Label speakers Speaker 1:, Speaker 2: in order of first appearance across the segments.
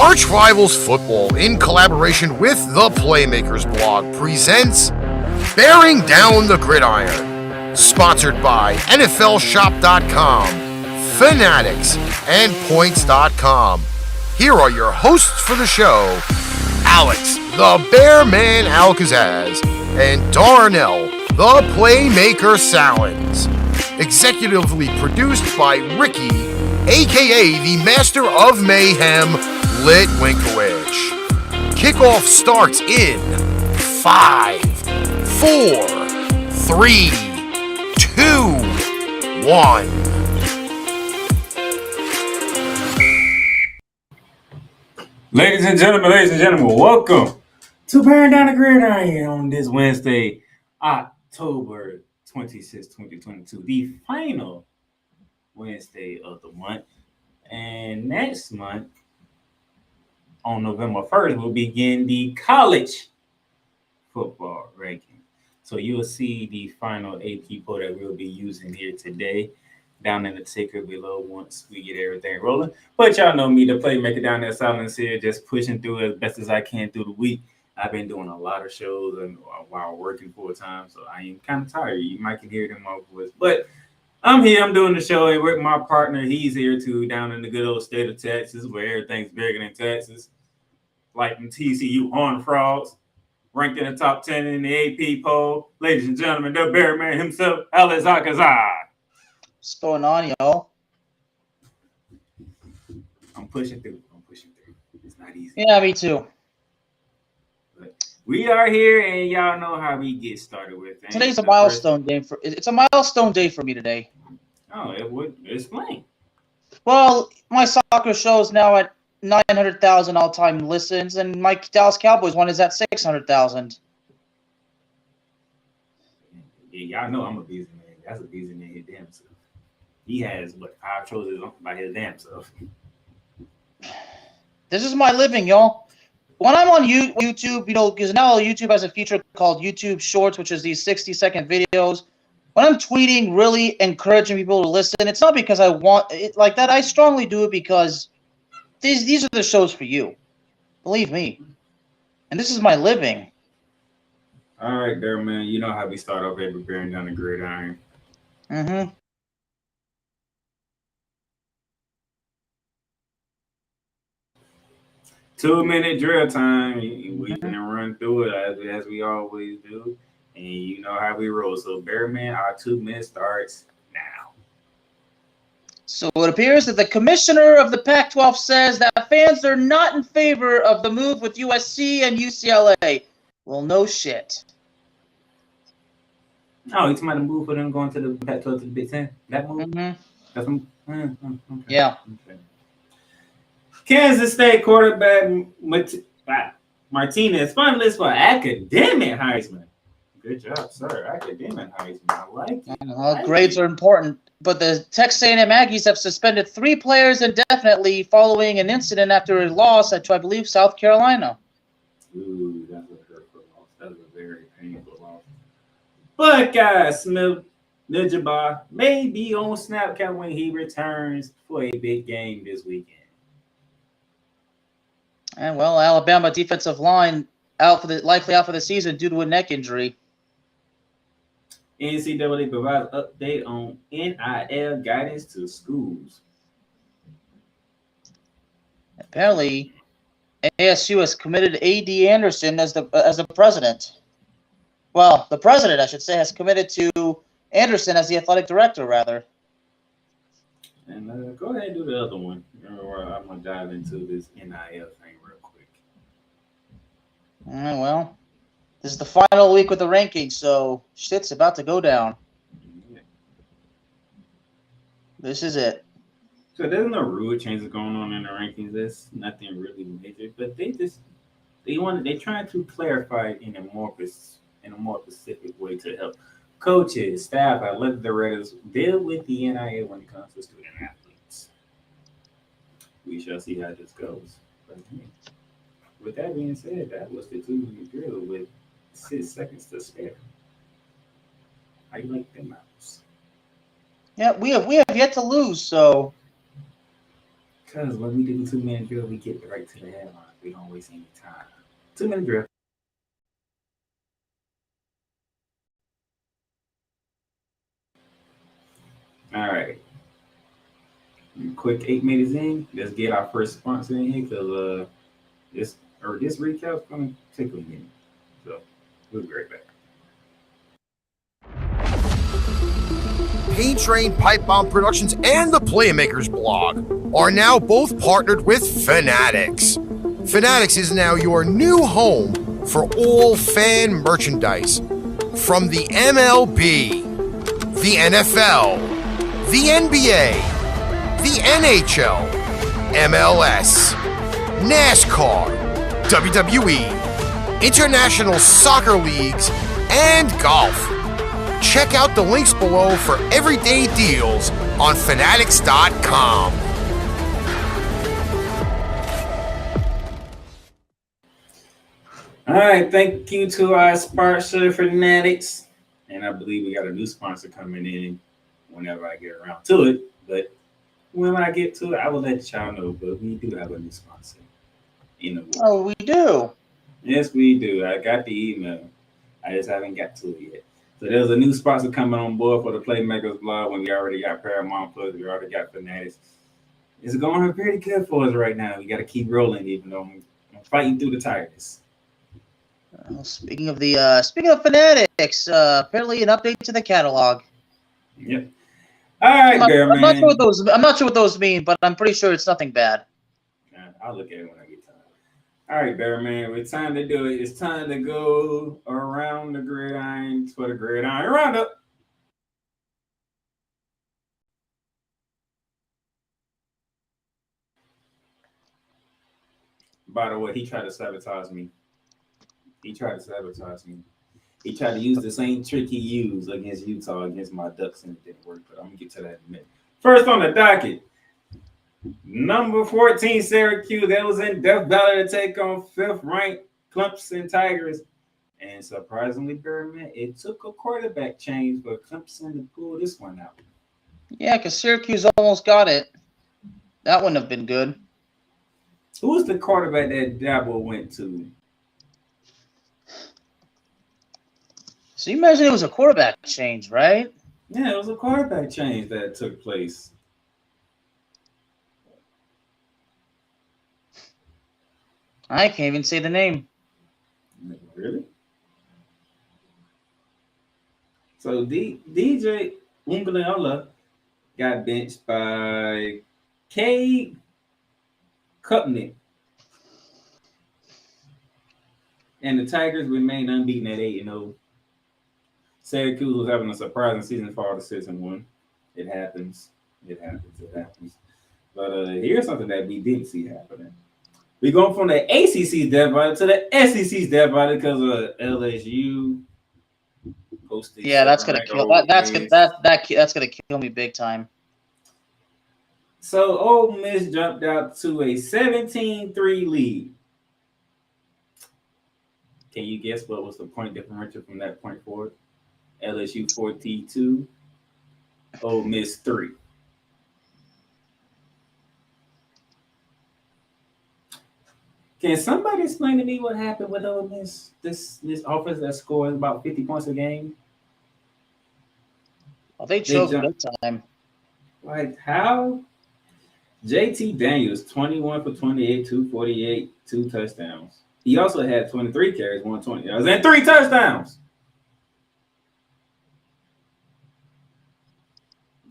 Speaker 1: Arch Rivals Football, in collaboration with the Playmakers blog, presents Bearing Down the Gridiron, sponsored by NFLShop.com, Fanatics, and Points.com. Here are your hosts for the show, Alex, the Bearman Al-Kazzaz, and Darnell, the Playmaker Sallins. Executively produced by Ricky, a.k.a. the Master of Mayhem, Litwinkowich. Kickoff starts in 5, 4, 3, 2, 1.
Speaker 2: Ladies and gentlemen, welcome to Bearing Down the Gridiron on this Wednesday, October 26, 2022, the final Wednesday of the month. And next month, on November 1st, we'll begin the college football ranking. So you'll see the final AP poll that we'll be using here today down in the ticker below once we get everything rolling. But y'all know me, the Playmaker down there, Sallins here, just pushing through as best as I can through the week. I've been doing a lot of shows and while working full time, so I am kind of tired. You might can hear it in my voice, but I'm here. I'm doing the show and with my partner. He's here too, down in the good old state of Texas, where everything's bigger than Texas. Like in TCU Horned Frogs, ranked in the top 10 in the AP poll. Ladies and gentlemen, the Bearman himself, Al-Kazzaz.
Speaker 3: What's going on, y'all?
Speaker 2: I'm pushing through. It's not easy.
Speaker 3: Yeah, me too.
Speaker 2: But we are here, and y'all know how we get started with things.
Speaker 3: Today's a milestone day for. It's a milestone day for me today.
Speaker 2: Oh, it would explain.
Speaker 3: Well, my soccer show is now at 900,000 all-time listens, and my Dallas Cowboys one is at 600,000.
Speaker 2: Yeah, y'all know I'm a busy man. That's a busy man his damn self. He has, 5 shows by his damn self.
Speaker 3: This is my living, y'all. When I'm on YouTube, because now YouTube has a feature called YouTube Shorts, which is these 60-second videos. When I'm tweeting, really encouraging people to listen, it's not because I want it like that. I strongly do it because these are the shows for you. Believe me. And this is my living.
Speaker 2: All right, there, man. You know how we start off every Bearing Down the Gridiron.
Speaker 3: Mm-hmm.
Speaker 2: Two-minute drill time. We're going to run through it as we always do. And you know how we roll. So, Bearman, our 2 minutes starts now.
Speaker 3: So it appears that the commissioner of the Pac-12 says that fans are not in favor of the move with USC and UCLA. Well, no shit.
Speaker 2: Oh, you talking about the move for them going to the Pac-12 to the Big Ten? That move?
Speaker 3: Mm-hmm.
Speaker 2: That's okay.
Speaker 3: Yeah.
Speaker 2: Okay. Kansas State quarterback Martinez finalist for academic Heisman. Good job, sir. Academic Heisman. I like it.
Speaker 3: Grades are important, but the Texas A&M Aggies have suspended 3 players indefinitely following an incident after a loss to, I believe, South Carolina.
Speaker 2: Ooh, that's a hurtful loss. That's a very painful loss. But guys, Smith Nijaba may be on snap count when he returns for a big game this weekend.
Speaker 3: And well, Alabama defensive line likely out for the season due to a neck injury.
Speaker 2: NCAA provides update on NIL guidance to schools.
Speaker 3: Apparently, ASU has committed A.D. Anderson as the president. Well, the president, I should say, has committed to Anderson as the athletic director, rather.
Speaker 2: And go ahead and do the other one. I'm going to dive into this NIL thing real quick.
Speaker 3: Well, this is the final week with the rankings, so shit's about to go down.
Speaker 2: Yeah.
Speaker 3: This is it.
Speaker 2: So there's no rule changes going on in the rankings. There's nothing really major, but they're trying to clarify it in a more specific way to help coaches, staff, athletic directors deal with the NIL when it comes to student athletes. We shall see how this goes. But with that being said, that was the 2-minute drill with 6 seconds to spare. How you like them mouse?
Speaker 3: Yeah, we have yet to lose, so
Speaker 2: Because when we do the 2-minute drill, we get right to the headline. We don't waste any time. 2-minute drill. All right. Quick 8 minutes in. Let's get our first sponsor in here because this recap's gonna take a minute. So we'll be right back.
Speaker 1: Paint Train Pipe Bomb Productions and the Playmakers blog are now both partnered with Fanatics. Fanatics is now your new home for all fan merchandise from the MLB, the NFL, the NBA, the NHL, MLS, NASCAR, WWE, international soccer leagues, and golf. Check out the links below for everyday deals on fanatics.com.
Speaker 2: All right, thank you to our sponsor, Fanatics. And I believe we got a new sponsor coming in whenever I get around to it. But when I get to it, I will let y'all know. But we do have a new sponsor in the world.
Speaker 3: Oh, we do?
Speaker 2: Yes, we do. I got the email. I just haven't got to it yet. So there's a new sponsor coming on board for the Playmakers blog when we already got Paramount Plus, we already got Fanatics. It's going pretty good for us right now. We got to keep rolling, even though I'm fighting through the tiredness.
Speaker 3: Speaking of Fanatics, apparently an update to the catalog.
Speaker 2: Yep. All right, man.
Speaker 3: I'm not sure what those mean, but I'm pretty sure it's nothing bad.
Speaker 2: I'll look at it when I get time. All right, Bear Man, it's time to do it. It's time to go around the gridiron for the gridiron roundup. By the way, he tried to sabotage me. He tried to use the same trick he used against Utah against my Ducks, and it didn't work. But I'm gonna get to that in a minute. First on the docket, number 14, Syracuse. That was in Death Valley to take on 5th-ranked Clemson Tigers. And surprisingly, Birdman, it took a quarterback change for Clemson to pull this one out.
Speaker 3: Yeah, because Syracuse almost got it. That wouldn't have been good.
Speaker 2: Who was the quarterback that Dabo went to?
Speaker 3: So you imagine it was a quarterback change, right?
Speaker 2: Yeah, it was a quarterback change that took place.
Speaker 3: I can't even say the name.
Speaker 2: Really? So DJ Ungaliola got benched by Cade Kupnick. And the Tigers remain unbeaten at 8-0. Syracuse was having a surprising season for all the 6-1. It happens. But here's something that we didn't see happening. We're going from the ACC's Death Valley to the SEC's Death Valley because of LSU hosting.
Speaker 3: Yeah, that's gonna kill. That's gonna kill me big time.
Speaker 2: So Ole Miss jumped out to a 17-3 lead. Can you guess what was the point differential from that point forward? LSU 42, Ole Miss 3. Can somebody explain to me what happened with Ole Miss? This offense that scores about 50 points a game.
Speaker 3: Well, they choked big time.
Speaker 2: Like how? JT Daniels 21 for 28, 248, 2 touchdowns. He also had 23 carries, 120 yards, and 3 touchdowns.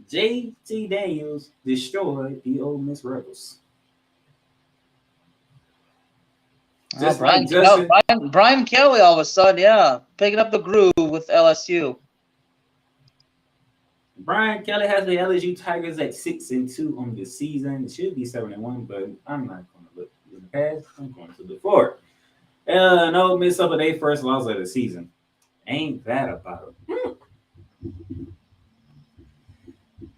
Speaker 2: JT Daniels destroyed the Ole Miss Rebels.
Speaker 3: Brian Kelly all of a sudden, picking up the groove with LSU.
Speaker 2: Brian Kelly has the LSU Tigers at 6-2 on the season. It should be 7-1, but I'm not going to look in the past. I'm going to look forward. Ole Miss suffered their first loss of the season. Ain't that about it?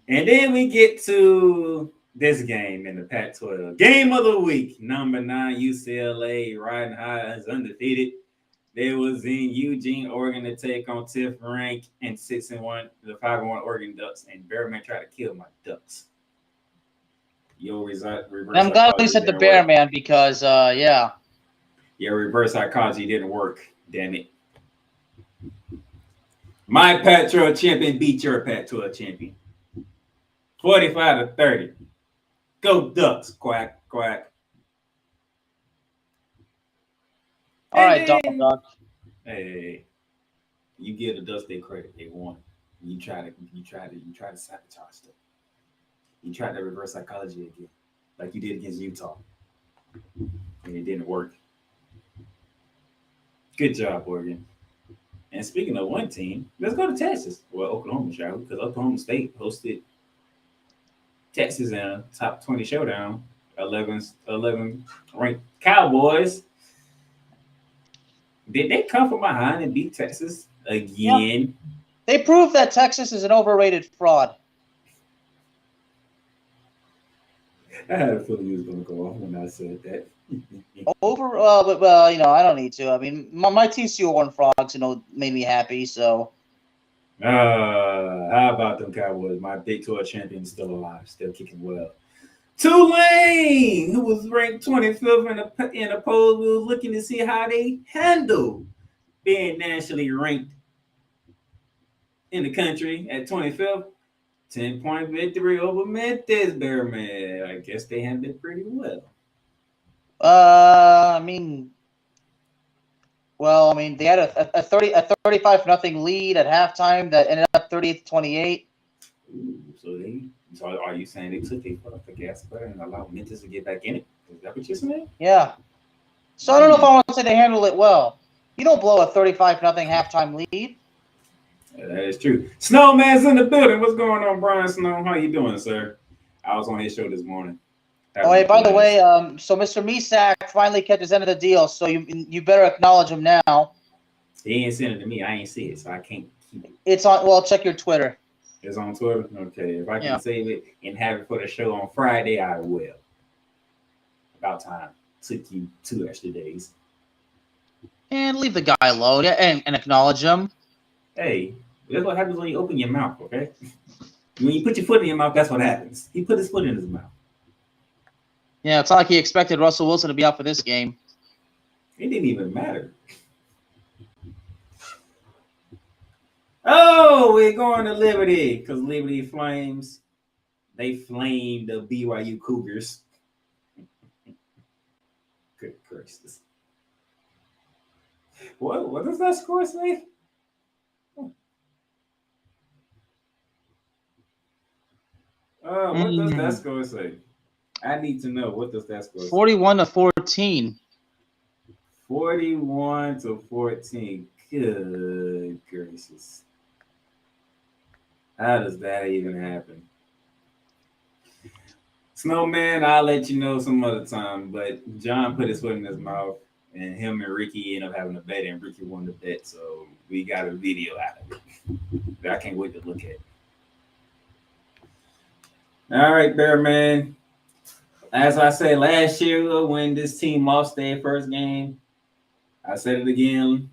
Speaker 2: And then we get to this game in the Pac-12. Game of the week. Number 9, UCLA, riding high as undefeated. They was in Eugene, Oregon to take on 10th ranked and 6-1, the 5-1 Oregon Ducks. And Bearman tried to kill my Ducks. Your reverse
Speaker 3: I'm glad you
Speaker 2: psychology
Speaker 3: said the
Speaker 2: didn't
Speaker 3: bear
Speaker 2: work.
Speaker 3: man because yeah.
Speaker 2: Your reverse psychology didn't work. Damn it. My Pac-12 champion beat your Pac-12 champion. 45-30. Go Ducks. Quack, quack.
Speaker 3: All
Speaker 2: And
Speaker 3: right, Donald
Speaker 2: then,
Speaker 3: Duck.
Speaker 2: hey, you give the Ducks their credit. They won. You try to sabotage them. You tried to reverse psychology again, like you did against Utah, and it didn't work. Good job, Oregon. And speaking of one team, let's go to Texas. Well, Oklahoma, shall we? Because Oklahoma State hosted Texas in a top 20 showdown. 11 ranked Cowboys. Did they come from behind and beat Texas again?
Speaker 3: Yeah. They proved that Texas is an overrated fraud.
Speaker 2: I had a feeling you was going to go off when I said that.
Speaker 3: Well, you know, I don't need to. I mean, my TCU Horned Frogs, you know, made me happy. So,
Speaker 2: How about them Cowboys? My Big 12 champion is still alive, still kicking well. Tulane, who was ranked 25th in the poll, we were looking to see how they handle being nationally ranked in the country at 25th. 10-point victory over Memphis Bearman. I guess they handled it pretty well.
Speaker 3: I mean, they had a 35-0 lead at halftime that ended up 30-28.
Speaker 2: So are you saying they took their foot off the gas pedal and allowed Memphis to get back in it? Is that what you're saying?
Speaker 3: Yeah. So I don't know if I want to say they handled it well. You don't blow a 35-0 halftime lead.
Speaker 2: Yeah, that is true. Snowman's in the building. What's going on, Brian Snow? How you doing, sir? I was on his show this morning.
Speaker 3: Oh, hey, by the way, so Mr. Misak finally kept his end of the deal, so you better acknowledge him now.
Speaker 2: He ain't sent it to me. I ain't see it, so I can't keep it.
Speaker 3: It's on. Well, check your Twitter.
Speaker 2: It's on Twitter? Okay. If I can save it and have it for the show on Friday, I will. About time. Took you 2 extra days.
Speaker 3: And leave the guy alone and acknowledge him.
Speaker 2: Hey, that's what happens when you open your mouth, okay? When you put your foot in your mouth, that's what happens. He put his foot in his mouth.
Speaker 3: Yeah, it's not like he expected Russell Wilson to be out for this game.
Speaker 2: It didn't even matter. Oh, we're going to Liberty because Liberty Flames, they flamed the BYU Cougars. Good gracious. What does that score say? What does that score say? I need to know. What does that score say?
Speaker 3: 41-14.
Speaker 2: 41-14. Good gracious. How does that even happen? Snowman, I'll let you know some other time, but John put his foot in his mouth, and him and Ricky ended up having a bet, and Ricky won the bet, so we got a video out of it that I can't wait to look at. All right, Bearman. As I said last year, when this team lost their first game, I said it again.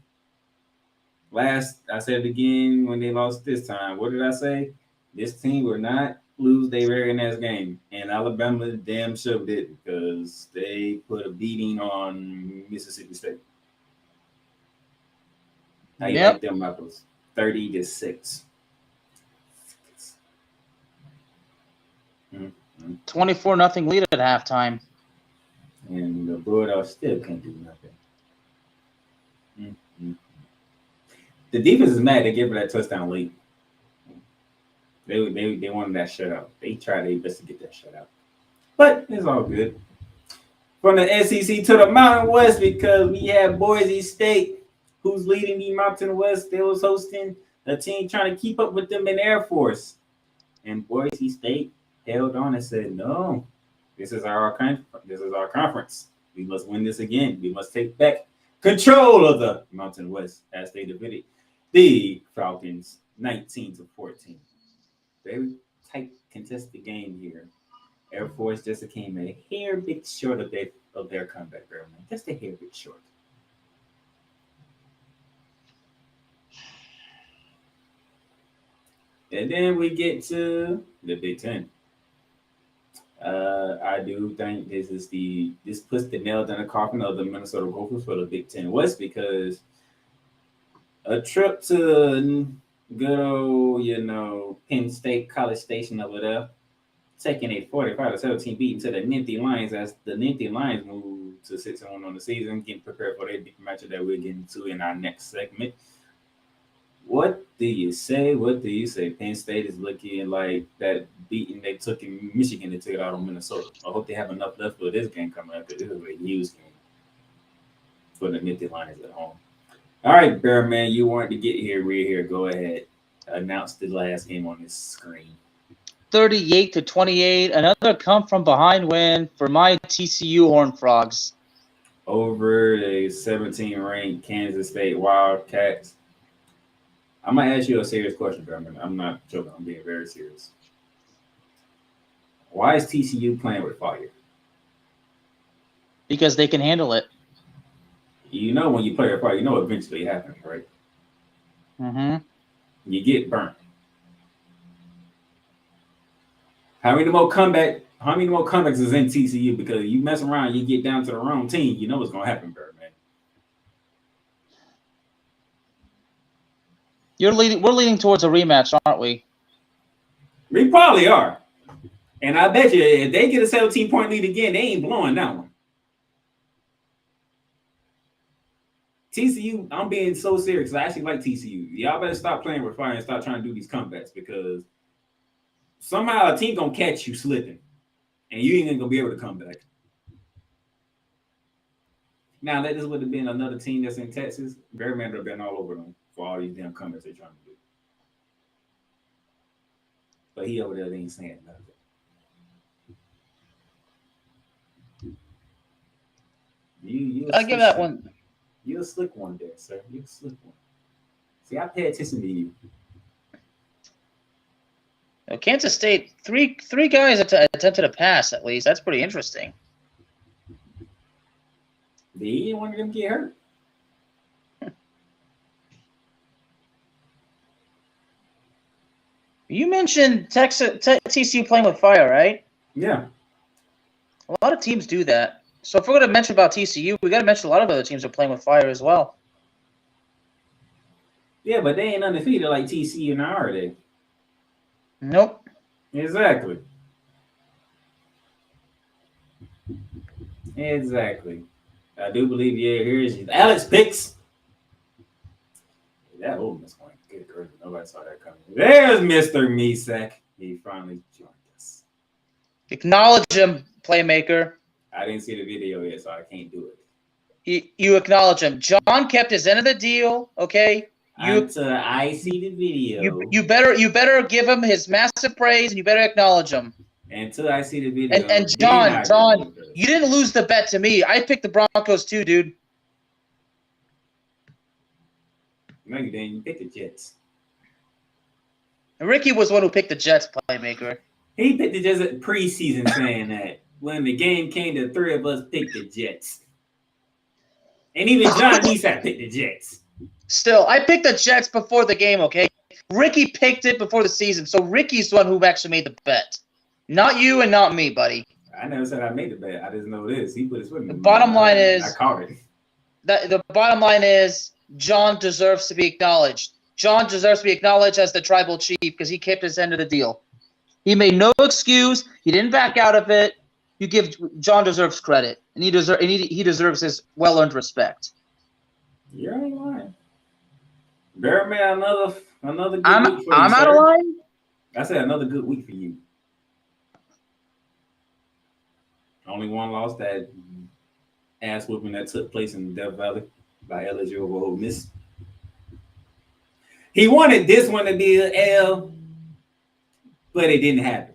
Speaker 2: I said it again when they lost this time. What did I say? This team will not lose their very next game. And Alabama damn sure did because they put a beating on Mississippi State. How you like them apples? 30-6.
Speaker 3: 24-0 lead at halftime.
Speaker 2: And the Bulldogs still can't do nothing. The defense is mad they gave her that touchdown late. They wanted that shutout. They tried their best to get that shutout. But it's all good. From the SEC to the Mountain West, because we have Boise State, who's leading the Mountain West. They was hosting a team trying to keep up with them in Air Force. And Boise State held on and said, no, this is our conference. We must win this again. We must take back control of the Mountain West as they defeated the Falcons 19-14. Very tight contested game here. Air Force just came a hair bit short of their comeback, man. Just a hair bit short. And then we get to the Big Ten. I do think this puts the nail in the coffin of the Minnesota Gophers for the Big Ten West, because a trip to good old, Penn State, College Station over there, taking a 45-17 beating to the Nittany Lions as the Nittany Lions move to 6-1 on the season, getting prepared for their big matchup that we're getting to in our next segment. What do you say? Penn State is looking like that beating they took in Michigan, they took it out on Minnesota. I hope they have enough left for this game coming up, because this is a huge game for the Nittany Lions at home. All right, Bearman, you wanted to get here. We're here. Go ahead. Announce the last game on this screen.
Speaker 3: 38-28. Another come from behind win for my TCU Horned Frogs.
Speaker 2: Over the 17-ranked Kansas State Wildcats. I might ask you a serious question, Bearman. I'm not joking. I'm being very serious. Why is TCU playing with fire?
Speaker 3: Because they can handle it.
Speaker 2: When you play with fire, eventually it happens, right?
Speaker 3: Mm-hmm.
Speaker 2: You get burnt. How many more comebacks is in TCU? Because you mess around, you get down to the wrong team, you know what's going to happen, Bearman.
Speaker 3: We're leading towards a rematch, aren't we?
Speaker 2: We probably are. And I bet you if they get a 17-point lead again, they ain't blowing that one. TCU, I'm being so serious. I actually like TCU. Y'all better stop playing with fire and start trying to do these comebacks, because somehow a team going to catch you slipping, and you ain't going to be able to come back. Now, that this would have been another team that's in Texas, Bearman would have been all over them for all these damn comebacks they're trying to do. But he over there, they ain't saying nothing.
Speaker 3: I'll give that one.
Speaker 2: You're a slick one there, sir. You're a slick one. See, I pay attention to you.
Speaker 3: Kansas State, three guys attempted a pass at least. That's pretty interesting.
Speaker 2: They didn't want them to get hurt.
Speaker 3: You mentioned TCU playing with fire, right?
Speaker 2: Yeah.
Speaker 3: A lot of teams do that. So if we're going to mention about TCU, we got to mention a lot of other teams are playing with fire as well.
Speaker 2: Yeah, but they ain't undefeated like TCU now, are they?
Speaker 3: Nope.
Speaker 2: Exactly. I do believe, here's Alex Picks. That old Miss one. Good grief. Nobody saw that coming. There's Mr. Misak. He finally joined us.
Speaker 3: Acknowledge him, Playmaker.
Speaker 2: I didn't see the video yet, so I can't do it.
Speaker 3: You acknowledge him. John kept his end of the deal, okay?
Speaker 2: Until I see the video.
Speaker 3: You better give him his massive praise, and you better acknowledge him.
Speaker 2: Until I see the video.
Speaker 3: And John, you didn't lose the bet to me. I picked the Broncos too, dude.
Speaker 2: No, you didn't. You picked the Jets.
Speaker 3: And Ricky was the one who picked the Jets, Playmaker.
Speaker 2: He picked the Jets at preseason, saying that when the game came, the three of us picked the Jets. And even John Eastside picked the Jets.
Speaker 3: Still, I picked the Jets before the game, okay? Ricky picked it before the season, so Ricky's the one who actually made the bet. Not you and not me, buddy.
Speaker 2: I never said I made the bet. I just know this. He put his foot in
Speaker 3: the bottom line is
Speaker 2: I caught it.
Speaker 3: The bottom line is John deserves to be acknowledged. John deserves to be acknowledged as the tribal chief because he kept his end of the deal. He made no excuse. He didn't back out of it. You give John deserves credit, and he deserves his well-earned respect.
Speaker 2: You're out of line. Bearman, another good
Speaker 3: I'm
Speaker 2: week for you,
Speaker 3: I'm out of line.
Speaker 2: I said another good week for you. Only one loss, that ass whooping that took place in Death Valley by LSU over Ole Miss. He wanted this one to be an L, but it didn't happen.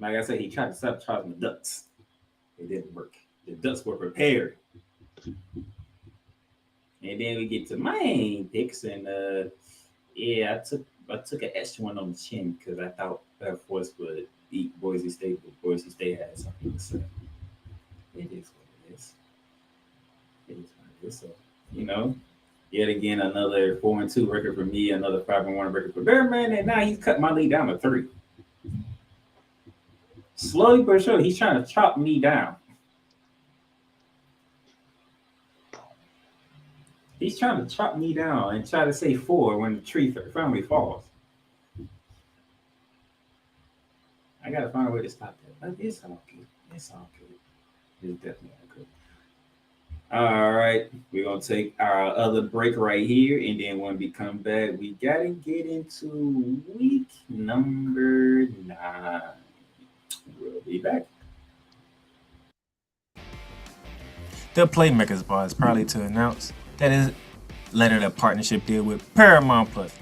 Speaker 2: Like I said, he tried to sabotage the Ducks. It didn't work. The Ducks were prepared. And then we get to my picks, and I took an extra one on the chin because I thought Air Force would beat Boise State, but Boise State had something to say. It is what it is. It is what it is. So, yet again, another 4-2 record for me, another 5-1 record for Bearman, and now he's cut my lead down to 3. Slowly but surely, he's trying to chop me down. He's trying to chop me down and try to say 4 when the tree finally falls. I gotta find a way to stop that. But it's all good. It's all good. It's definitely all good. All right, we're gonna take our other break right here, and then when we come back, we gotta get into week number 9. We'll be back.
Speaker 4: The Playmakers Bar is proudly to announce that it lettered a partnership deal with Paramount Plus.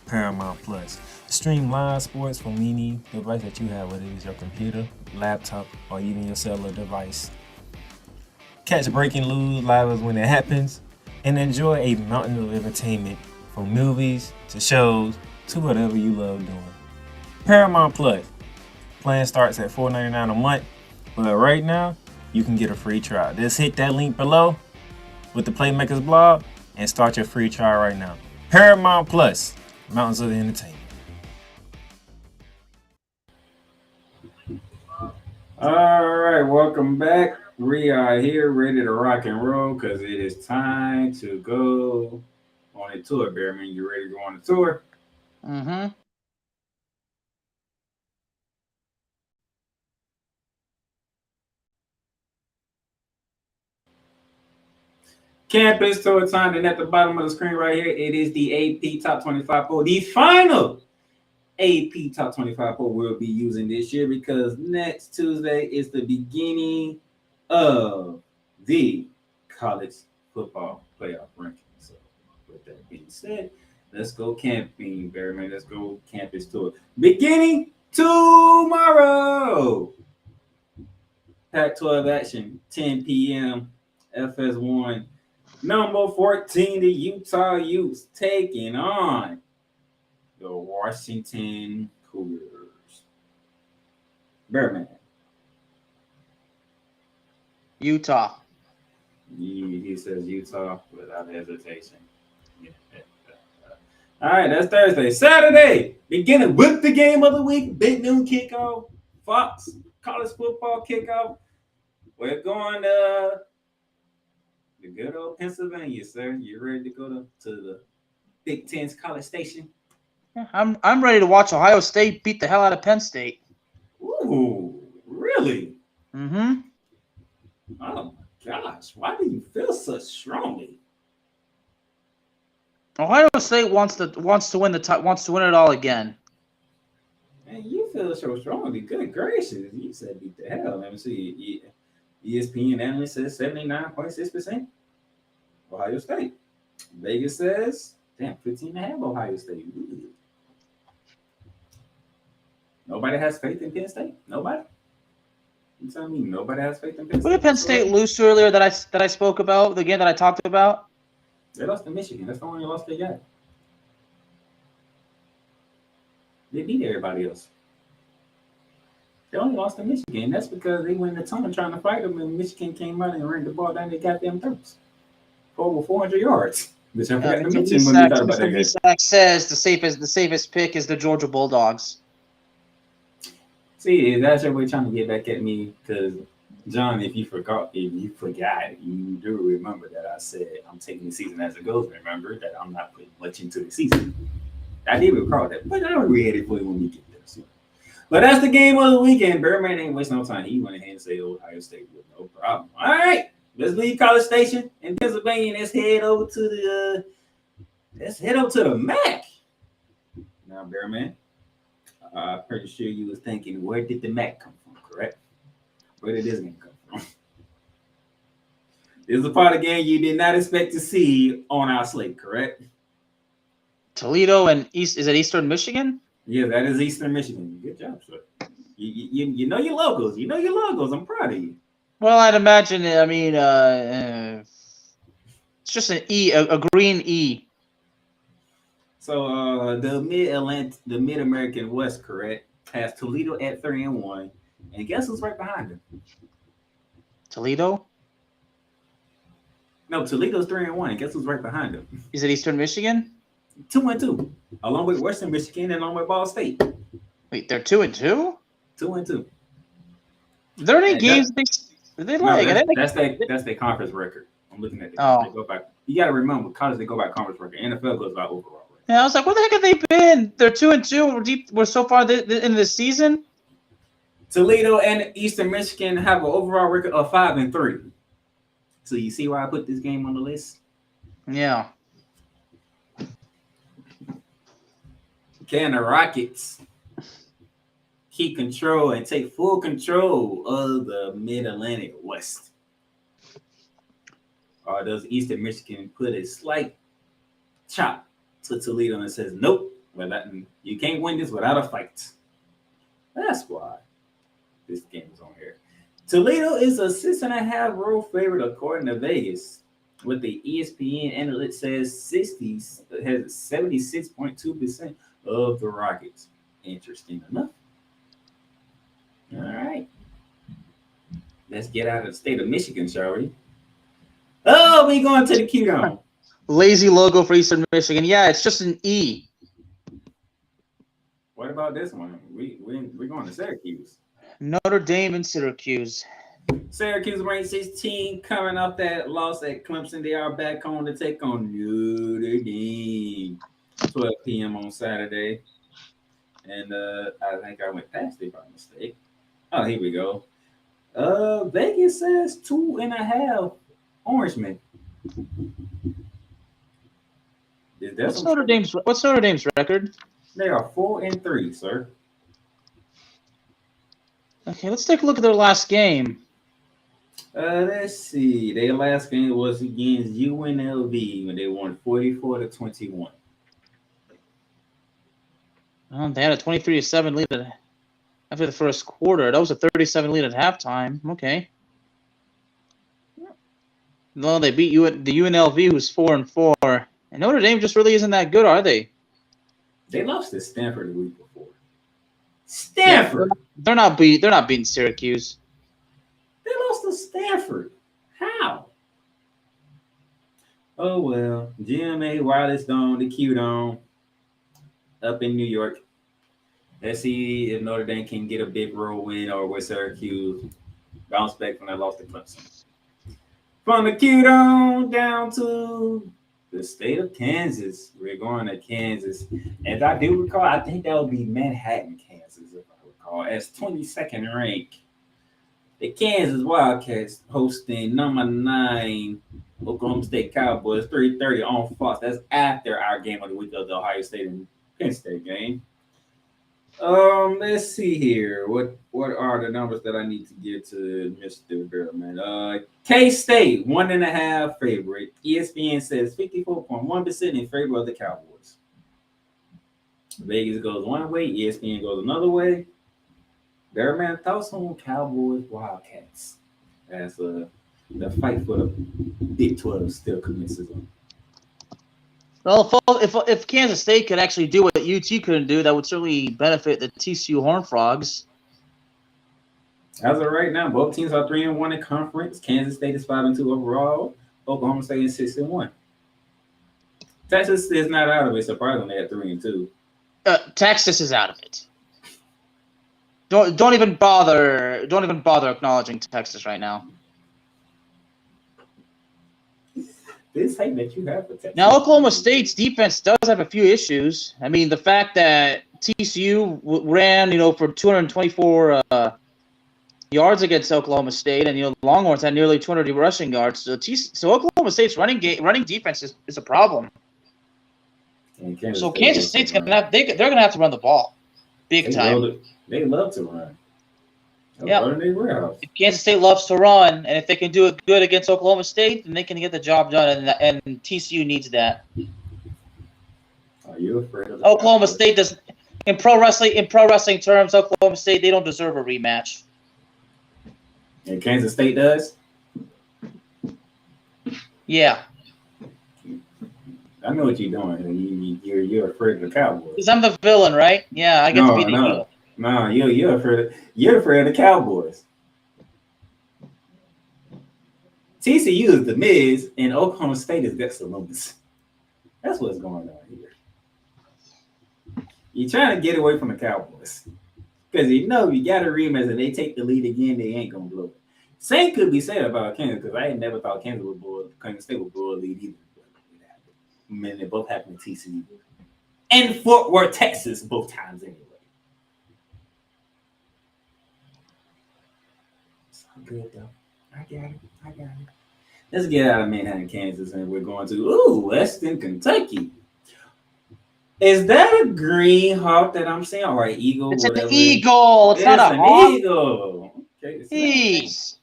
Speaker 4: Paramount Plus. Stream live sports from any device that you have, whether it's your computer, laptop, or even your cellular device. Catch breaking news live when it happens, and enjoy a mountain of entertainment from movies to shows to whatever you love doing. Paramount Plus. Plan starts at $4.99 a month, but right now you can get a free trial. Just hit that link below with the Playmakers blog and start your free trial right now. Paramount Plus, Mountains of Entertainment.
Speaker 2: All right, welcome back. We are here ready to rock and roll because it is time to go on a tour. Bearman, you ready to go on a tour?
Speaker 3: Mm-hmm.
Speaker 2: Campus tour time, and at the bottom of the screen right here, it is the AP Top 25 poll, the final AP Top 25 poll we'll be using this year because next Tuesday is the beginning of the college football playoff ranking. So, with that being said, let's go camping, Bearman. Let's go campus tour. Beginning tomorrow. Pac-12 action, 10 p.m. FS1. Number 14, the Utah Utes taking on the Washington Cougars. Bearman.
Speaker 3: Utah.
Speaker 2: He says Utah without hesitation. Yeah. All right, that's Thursday. Saturday, beginning with the game of the week, big noon kickoff, Fox college football kickoff. We're going to the good old Pennsylvania, sir. You ready to go to the Big Ten's College Station?
Speaker 3: Yeah, I'm ready to watch Ohio State beat the hell out of Penn State.
Speaker 2: Ooh, really?
Speaker 3: Mm-hmm.
Speaker 2: Oh my gosh! Why do you feel so strongly?
Speaker 3: Ohio State wants to win it all again.
Speaker 2: Man, you feel so strongly. Good gracious! You said beat the hell. Let me see. ESPN analyst says 79.6% Ohio State. Vegas says, 15.5 Ohio State. Ooh. Nobody has faith in Penn State? Nobody? You telling me nobody has faith in Penn State?
Speaker 3: What did Penn State lose to earlier that I spoke about, the game that I talked about?
Speaker 2: They lost to Michigan. That's the only loss they got. They beat everybody else. They only lost to Michigan. That's because they went in the tunnel trying to fight them, and Michigan came out and ran the ball down their goddamn throats for over 400 yards. Which I forgot to mention when we talked about that game.
Speaker 3: Mr. says the safest pick is the Georgia Bulldogs.
Speaker 2: See, that's your way trying to get back at me because, John, if you forgot, you do remember that I said I'm taking the season as it goes. Remember that I'm not putting much into the season. I did recall that, but I'll read it for you when we get there. So. But that's the game of the weekend. Bearman ain't wasting no time. He went ahead and said Ohio State with no problem. All right, let's leave College Station in Pennsylvania and let's head over to the MAC. Now, Bearman, I'm pretty sure you was thinking, where did the MAC come from? Correct? Where did this game come from? This is a part of the game you did not expect to see on our slate, correct?
Speaker 3: Toledo and Is it Eastern Michigan?
Speaker 2: Yeah, that is Eastern Michigan. Good job, sir. You know your logos. You know your logos. I'm proud of you.
Speaker 3: Well, I'd imagine. I mean, it's just an E, a green E.
Speaker 2: So the Mid-American West, correct, has Toledo at 3-1, and guess who's right behind them?
Speaker 3: Toledo.
Speaker 2: No, Toledo's 3-1. And guess who's right behind them?
Speaker 3: Is it Eastern Michigan?
Speaker 2: 2-2, along with Western Michigan and along with Ball State.
Speaker 3: Wait, they're 2-2?
Speaker 2: 2-2.
Speaker 3: Are there any games they
Speaker 2: No,
Speaker 3: like?
Speaker 2: that's their conference record. I'm looking at the
Speaker 3: Oh.
Speaker 2: they go back. You got to remember, college they go by conference record. NFL goes by overall record.
Speaker 3: Yeah, I was like, where the heck have they been? They're 2-2. We're so far in the season.
Speaker 2: Toledo and Eastern Michigan have an overall record of 5-3. So you see why I put this game on the list?
Speaker 3: Yeah.
Speaker 2: Can the Rockets keep control and take full control of the Mid-Atlantic West? Or does Eastern Michigan put a slight chop to Toledo and says, nope, you can't win this without a fight? That's why this game is on here. Toledo is a 6.5 road favorite according to Vegas. With the ESPN analyst says 76.2% of the Rockets. Interesting enough. All right. Let's get out of the state of Michigan, shall we? Oh, we going to the Q-Dome.
Speaker 3: Lazy logo for Eastern Michigan. Yeah, it's just an E.
Speaker 2: What about this one? We're going to Syracuse.
Speaker 3: Notre Dame and Syracuse.
Speaker 2: Syracuse ranked 16, coming off that loss at Clemson. They are back home to take on Notre Dame. 12 p.m. on Saturday. And I think I went past it by mistake. Oh, here we go. Vegas says 2.5 Orangemen. What's Notre
Speaker 3: Dame's record?
Speaker 2: They are 4-3, sir.
Speaker 3: Okay, let's take a look at their last game.
Speaker 2: Let's see. Their last game was against UNLV when they won 44-21.
Speaker 3: They had a 23-7 lead after the first quarter. That was a 37 lead at halftime. Okay. No, they beat the UNLV, who's 4-4. And Notre Dame just really isn't that good, are they?
Speaker 2: They lost to Stanford the week before. Stanford.
Speaker 3: Yeah, they're not beating Syracuse.
Speaker 2: They lost to Stanford. How? Oh well. GMA Wireless Dome, the Q Dome, up in New York. Let's see if Notre Dame can get a big road win or with Syracuse bounce back from that loss to Clemson. From the Q Dome down to the state of Kansas. We're going to Kansas. As I do recall, I think that would be Manhattan, Kansas, if I recall, as 22nd ranked. The Kansas Wildcats hosting number 9 Oklahoma State Cowboys, 3:30 on Fox. That's after our game of the week of the Ohio State and Penn State game. Let's see here. What are the numbers that I need to get to Mr. Bearman? K-State, 1.5 favorite. ESPN says 54.1% in favor of the Cowboys. Vegas goes one way, ESPN goes another way. Bearman, thoughts on Cowboys Wildcats as the fight for the Big 12 still commences on.
Speaker 3: Well, if Kansas State could actually do what UT couldn't do, that would certainly benefit the TCU Horned Frogs.
Speaker 2: As of right now, both teams are 3-1 in conference. Kansas State is 5-2 overall. Oklahoma State is 6-1. Texas is not out of it, surprisingly, at 3-2.
Speaker 3: Texas is out of it. Don't even bother acknowledging Texas right now.
Speaker 2: This hate that you have for Texas.
Speaker 3: Now, Oklahoma State's defense does have a few issues. I mean, the fact that TCU ran, for 224 yards against Oklahoma State, and Longhorns had nearly 200 rushing yards. So Oklahoma State's running defense is a problem. So Kansas State's they're gonna have to run the ball, big time.
Speaker 2: They love to run.
Speaker 3: Yeah. If Kansas State loves to run, and if they can do it good against Oklahoma State, then they can get the job done, and TCU needs that.
Speaker 2: Are you afraid of
Speaker 3: Oklahoma State does in pro wrestling terms? Oklahoma State, they don't deserve a rematch.
Speaker 2: And Kansas State does?
Speaker 3: Yeah.
Speaker 2: I know what you're doing. You're afraid of the Cowboys.
Speaker 3: Because I'm the villain, right? Yeah, I get to be the hero.
Speaker 2: No, you're afraid of the Cowboys. TCU is the Miz, and Oklahoma State is Dexter Loomis. That's what's going on here. You're trying to get away from the Cowboys. Because you know you got a rematch and they take the lead again, they ain't gonna blow it. Same could be said about Kansas because I ain't never thought Kansas State would blow a lead either. I mean, they both happened to TCU and Fort Worth, Texas, both times anyway. It's all good though. I got it. Let's get out of Manhattan, Kansas, and we're going to Western Kentucky. Is that a green hawk that I'm saying, or an eagle?
Speaker 3: It's
Speaker 2: whatever?
Speaker 3: an eagle. It's not a
Speaker 2: an
Speaker 3: hawk.
Speaker 2: eagle. Okay,
Speaker 3: Jeez.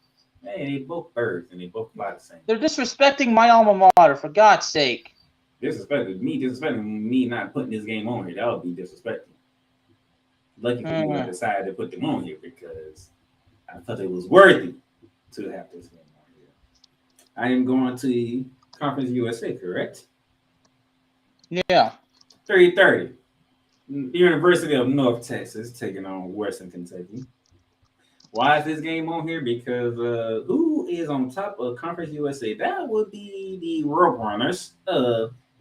Speaker 2: Hey, they both birds and they both fly the same.
Speaker 3: They're disrespecting my alma mater, for God's sake.
Speaker 2: Disrespecting me not putting this game on here. That would be disrespectful. Lucky for me, I decided to put them on here because I thought it was worthy to have this game on here. I am going to Conference USA, correct?
Speaker 3: Yeah.
Speaker 2: 3:30. University of North Texas taking on Western Kentucky. Why is this game on here? Because who is on top of Conference USA? That would be the Roadrunners,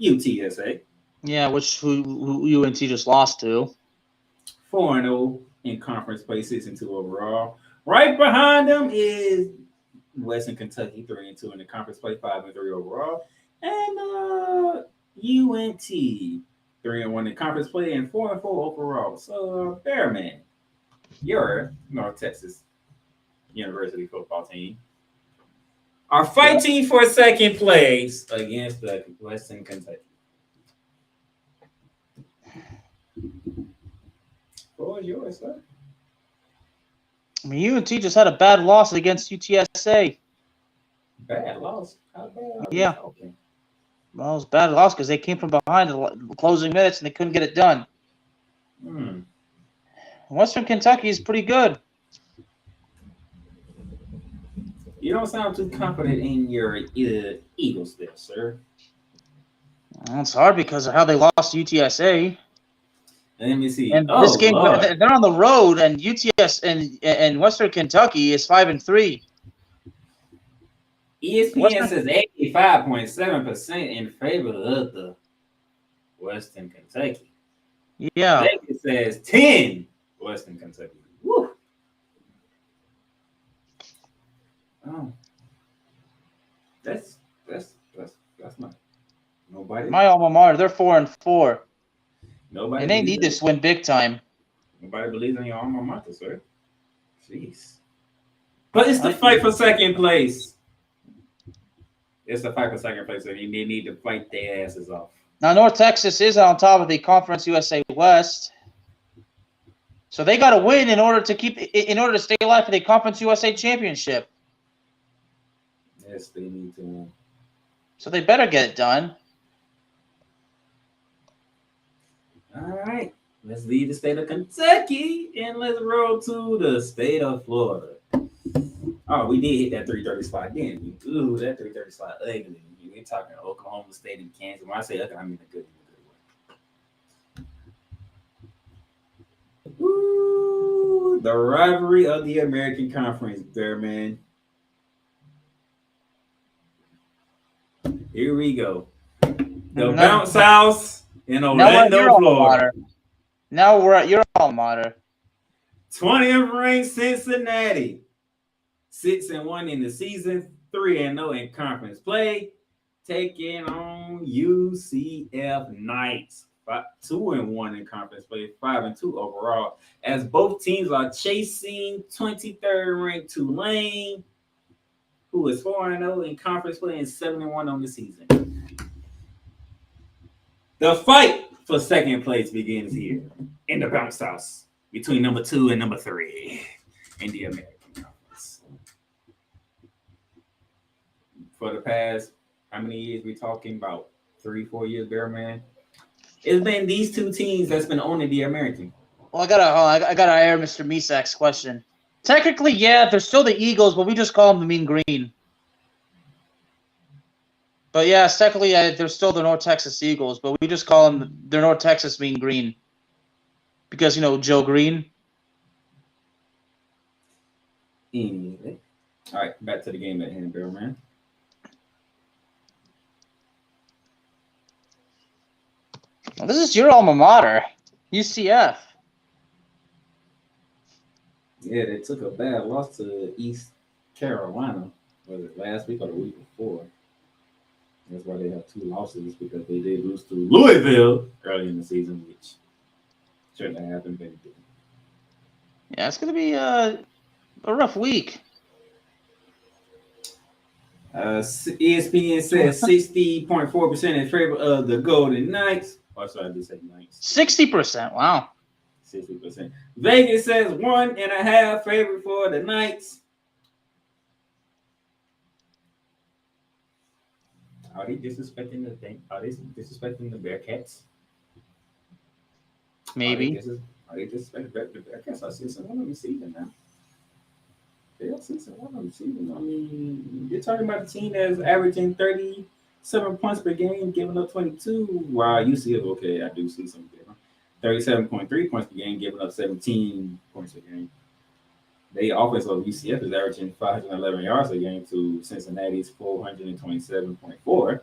Speaker 2: UTSA.
Speaker 3: Yeah, who UNT just lost to.
Speaker 2: 4-0 in conference play, 6-2 overall. Right behind them is Western Kentucky, 3-2 in the conference play, 5-3 overall. And UNT, 3-1 in conference play and 4-4 overall. So, Bearman, your North Texas University football team are fighting for second place against the Western Kentucky. What was yours, sir?
Speaker 3: I mean, UNT just had a bad loss against UTSA.
Speaker 2: Bad loss? How bad?
Speaker 3: Yeah.
Speaker 2: Okay.
Speaker 3: Well, it was a bad loss because they came from behind the closing minutes and they couldn't get it done. Western Kentucky is pretty good.
Speaker 2: You don't sound too confident in your Eagles there, sir.
Speaker 3: Well, it's hard because of how they lost to UTSA.
Speaker 2: Let me see.
Speaker 3: And this game, they're on the road, and UTS and Western Kentucky is 5-3.
Speaker 2: ESPN says 85.7% in favor of the Western Kentucky.
Speaker 3: Yeah.
Speaker 2: It says 10 Western Kentucky. Woo. Oh. That's not nobody.
Speaker 3: My alma mater, they're 4-4.
Speaker 2: Nobody.
Speaker 3: And they need this win big time.
Speaker 2: Nobody believes in your alma mater, sir. Jeez. But it's the fight for second place. It's the fight for second place, so they need to fight their asses off.
Speaker 3: Now, North Texas is on top of the Conference USA West. So they got to win in order to stay alive for the Conference USA Championship.
Speaker 2: Yes, they need to win.
Speaker 3: So they better get it done.
Speaker 2: All right. Let's leave the state of Kentucky and let's roll to the state of Florida. Oh, we did hit that 330 spot, didn't we? Ooh, that 330 spot ugly. We're talking Oklahoma State and Kansas. When I say ugly, I mean a good way. Ooh, the rivalry of the American Conference, Bearman. Here we go. The bounce house in Orlando, Florida.
Speaker 3: Now we're at your alma mater.
Speaker 2: 20th ranked Cincinnati. 6-1 in the season, 3-0 in conference play, taking on UCF Knights. 2-1 in conference play, 5-2 overall. As both teams are chasing 23rd ranked Tulane, who is 4-0 in conference play and 7-1 on the season. The fight for second place begins here in the bounce house between number 2 and number 3 in the American Conference. For the past, how many years we talking about? 3-4 years, Bearman? It's been these two teams that's been owning the American.
Speaker 3: Well, I gotta air Mr. Misak's question. Technically, yeah, they're still the Eagles, but we just call them the Mean Green. But yeah, technically, they're still the North Texas Eagles, but we just call them the North Texas Mean Green. Because, Joe Green.
Speaker 2: Anyway. All right, back to the game at hand, Bearman.
Speaker 3: Well, this is your alma mater, UCF.
Speaker 2: Yeah, they took a bad loss to East Carolina. Was it last week or the week before? That's why they have 2 losses because they did lose to Louisville early in the season, which shouldn't have happened. But it did.
Speaker 3: Yeah, it's gonna be a rough week.
Speaker 2: ESPN says 60.4% in favor of the Golden Knights. Oh, sorry, I did say Knights.
Speaker 3: 60%. Wow.
Speaker 2: 60%. Vegas says 1.5 favor for the Knights. Are they disrespecting the thing? Are they disrespecting the Bearcats?
Speaker 3: Maybe.
Speaker 2: Are they disrespecting the Bearcats? I see someone on the season now. They are 6-1 on the season. I mean, you're talking about a team that's averaging 37 points per game, giving up 22. While UCF, okay, I do see some different. 37.3 points per game, giving up 17 points per game. The offense of UCF is averaging 511 yards a game to Cincinnati's 427.4.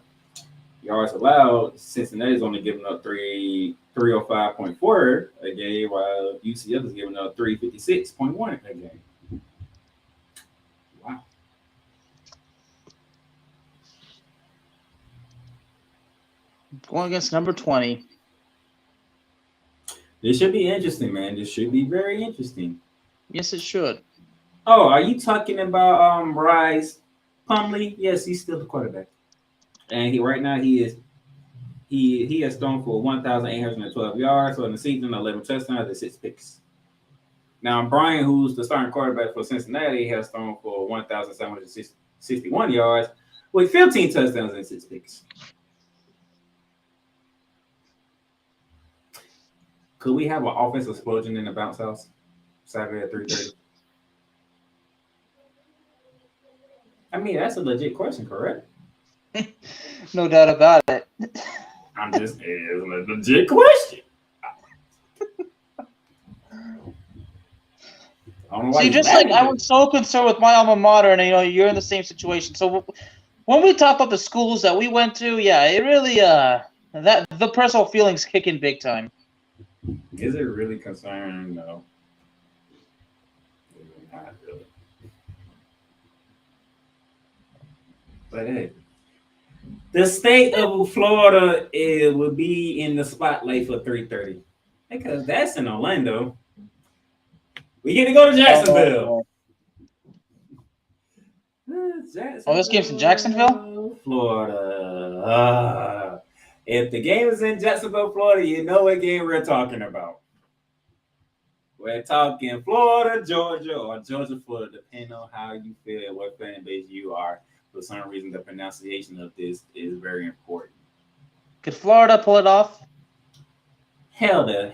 Speaker 2: Yards allowed, Cincinnati's only giving up 305.4 a game, while UCF is giving up 356.1 a game. Wow.
Speaker 3: Going against number 20.
Speaker 2: This should be interesting, man. This should be very interesting.
Speaker 3: Yes, it should.
Speaker 2: Oh, are you talking about Rise Plumlee? Yes, he's still the quarterback, and he has thrown for 1,812 yards. So in the season, 11 touchdowns and 6 picks. Now Brian, who's the starting quarterback for Cincinnati, has thrown for 1,761 yards with 15 touchdowns and 6 picks. Could we have an offensive explosion in the bounce house Saturday at 3:30? I mean, that's a legit question, correct?
Speaker 3: No doubt about it.
Speaker 2: I'm just, it's a legit question.
Speaker 3: See, just like I was so concerned with my alma mater, and you're in the same situation. So when we talk about the schools that we went to, yeah, it really that the personal feelings kick in big time.
Speaker 2: Is it really concerning? No. Not really. But hey, the state of Florida will be in the spotlight for 3:30 because that's in Orlando. We get to go to Jacksonville.
Speaker 3: Oh, this game's in Jacksonville?
Speaker 2: Florida. If the game is in Jacksonville, Florida, you know what game we're talking about. We're talking Florida, Georgia, or Georgia, Florida, depending on how you feel, what fan base you are. For some reason, the pronunciation of this is very important.
Speaker 3: Could Florida pull it off?
Speaker 2: Hell no.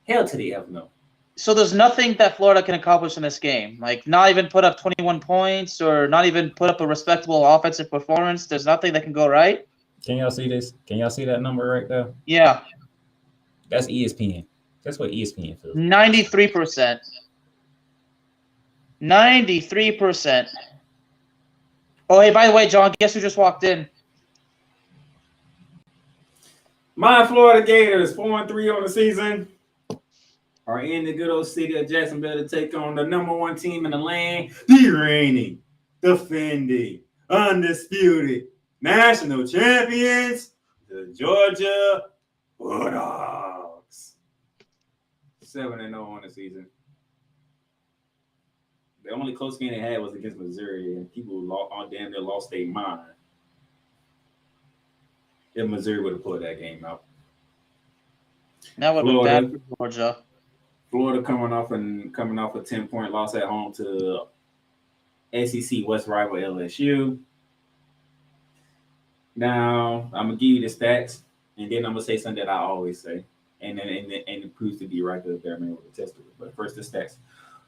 Speaker 2: Hell to the F no.
Speaker 3: So there's nothing that Florida can accomplish in this game? Like not even put up 21 points or not even put up a respectable offensive performance? There's nothing that can go right?
Speaker 2: Can y'all see this? Can y'all see that number right there?
Speaker 3: Yeah.
Speaker 2: That's ESPN. That's what ESPN feels.
Speaker 3: 93%. 93%. Oh, hey, by the way, John, guess who just walked in?
Speaker 2: My Florida Gators, 4-3 on the season, are in the good old city of Jacksonville to take on the number 1 team in the land, the reigning, defending, undisputed national champions, the Georgia Bulldogs. 7-0 on the season. The only close game they had was against Missouri, and people damn near lost their mind if Missouri would have pulled that game out.
Speaker 3: That would have been bad for Georgia.
Speaker 2: Florida coming off a 10-point loss at home to SEC West rival LSU. Now I'm gonna give you the stats, and then I'm gonna say something that I always say, and it proves to be right there, man, with the test of it. But first, the stats.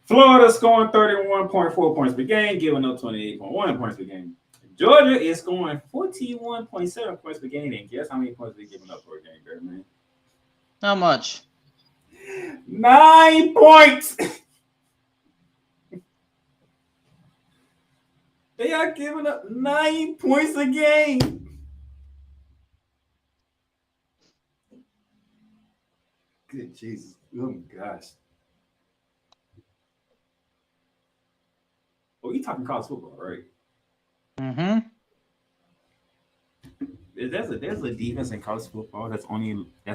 Speaker 2: Florida scoring 31.4 points per game, giving up 28.1 points per game. Georgia is scoring 41.7 points per game, and guess how many points they're giving up per game, man?
Speaker 3: How much?
Speaker 2: 9 points. They are giving up 9 points a game. Good Jesus. Oh my gosh. Oh, you talking college football, right?
Speaker 3: Mm-hmm.
Speaker 2: There's a defense in college football that's